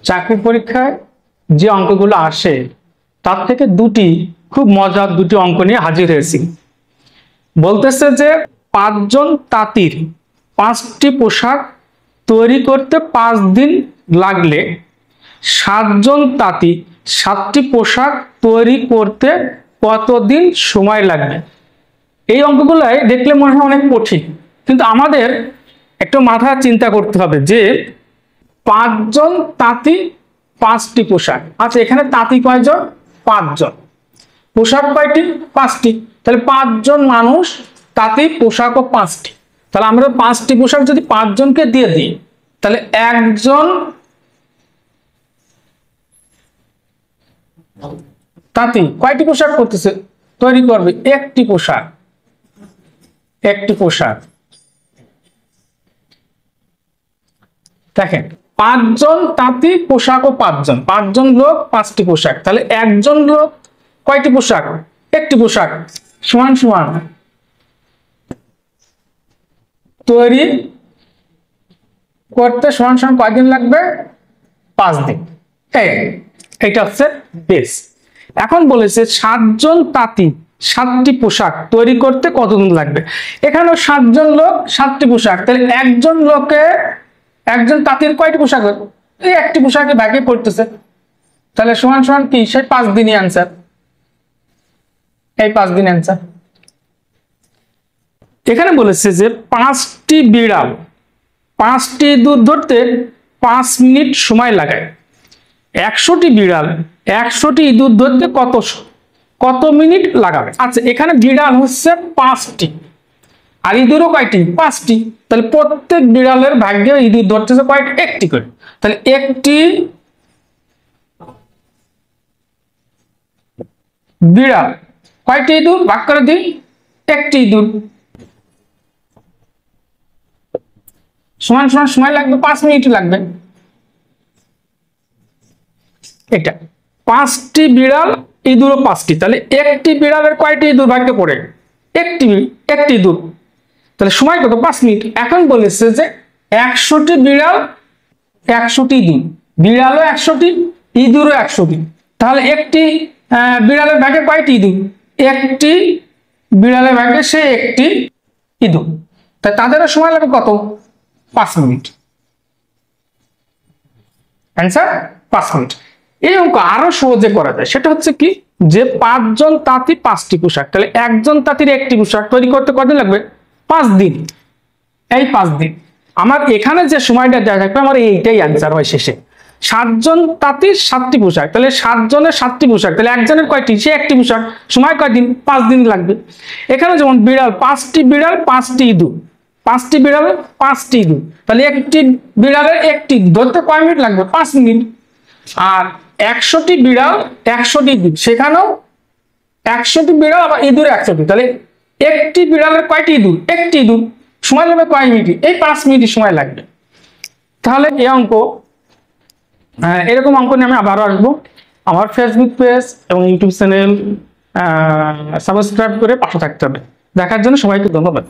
চাকরি পরীক্ষায় যে অঙ্কগুলো আসে তার থেকে দুটি খুব মজার দুটি অঙ্ক নিয়ে হাজির হয়েছি। বলতেছে যে 5 জন তাঁতির 5টি পোশাক তৈরি করতে 5 দিন লাগলে 7 জন তাঁতি 7টি পোশাক তৈরি করতে কতদিন সময় লাগবে? এই অঙ্কগুলাই দেখলে মনে হয় অনেক কঠিন, কিন্তু আমাদের একটু মাথা চিন্তা করতে হবে যে 5 জন তাঁতি 5টি পোশাক। আচ্ছা, এখানে তাঁতি কয়জন? 5 জন। পোশাক কয়টি? 5টি। তাহলে 5 জন মানুষ, তাঁতি, পোশাকও 5টি। তাহলে আমরা 5টি পোশাক যদি 5 জনকে দিয়ে দিই, তাহলে একজন তাঁতি কয়টি পোশাক করতেছে? তৈরি করবে একটি পোশাক। একটি পোশাক। দেখেন, 5 জন তাঁতি, পোশাকও 5 জন। 5 জন লোক 5টি পোশাক। তাহলে একজন লোক কয়টি পোশাক? একটি পোশাক। সমান সমান তৈরি করতে সমান সমান কয়দিন লাগবে? 5 দিন। এইটা হচ্ছে বেস। এখন বলেছে 7 জন তাঁতি 7টি পোশাক তৈরি করতে কতদিন লাগবে। এখানেও 7 জন লোক 7টি পোশাক। তাহলে একজন তাঁতির কয়টি পোশাক? এই একটি পোশাকে ভাগে পড়তেছে। তাহলে সমান সমান কি? সেই 5 দিনই অ্যান্সার। এই 5 দিন অ্যান্সার। এখানে বলেছে যে 5টি বিড়াল 5টি ইঁদুর ধরতে 5 মিনিট সময় লাগায়। 100টি বিড়াল 100টি ইঁদুর ধরতে কত মিনিট লাগাবে? আচ্ছা, এখানে বিড়াল হচ্ছে 5টি আর ইঁদুরও কয়টি? 5টি। তাহলে প্রত্যেক বিড়ালের ভাগ্যে ইঁদুর ধরতেছে কয়টি? একটি করে। তাহলে একটি বিড়াল কয়টি ইঁদুর? ভাগ করে দিই, একটি ইঁদুর। সমান সমান সময় লাগবে 5 মিনিট লাগবে। এটা 5টি বিড়াল, ইঁদুরও 5টি। তাহলে একটি বিড়ালের কয়টি ইঁদুর ভাগ্যে পড়ে? একটি ইঁদুর। তাহলে সময় কত? 5 মিনিট। এখন বলেছে যে 100টি বিড়াল 100টি ইঁদুর। বিড়ালও 100টি, ইঁদুরও 100টি। তাহলে একটি বিড়ালের ভাগ্যে কয়টি ইঁদুর? একটি বিড়ালের ভাগ্যে সে একটি ইঁদুর। তাই তাদেরও সময় লাগবে কত? 5 মিনিট। Answer 5 minute. এই অঙ্ক আরো সহজে করা যায়। সেটা হচ্ছে কি, যে 5 জন তাঁতি 5টি পোশাক। তাহলে একজন তাঁতির একটি পোশাক তৈরি করতে কতদিন লাগবে? 5 দিন। এই 5 দিন। আমার এখানে যে সময়টা দেওয়া থাকবে, আমার এইটাই অ্যান্সার হয় শেষে। 7 জন তাঁতির 7টি পোশাক। তাহলে 7 জনের 7টি পোশাক। তাহলে একজনের কয়টি? সে একটি পোশাক। সময় কয়দিন? 5 দিন লাগবে। এখানে যেমন বিড়াল 5টি বিড়াল 5টি ইঁদুর। 5টি বিড়াল 5টি ইঁদুর। তাহলে একটি বিড়ালের একটি ধরতে কয় মিনিট লাগবে? 5 মিনিট। আর 100টি বিড়াল 100টি ইঁদুর, সেখানেও 100টি বিড়াল আবার ইঁদুর 100টি। তাহলে একটি বিড়ালের কয়টি ইঁদুর? একটি ইঁদুর। সময় লাগবে কয় মিনিট? এই 5 মিনিট সময় লাগবে। তাহলে এই অঙ্ক, এরকম অঙ্ক নিয়ে আমি আবারও আসবো। আমার ফেসবুক পেজ এবং ইউটিউব চ্যানেল সাবস্ক্রাইব করে পাশে থাকতে হবে। দেখার জন্য সবাইকে ধন্যবাদ।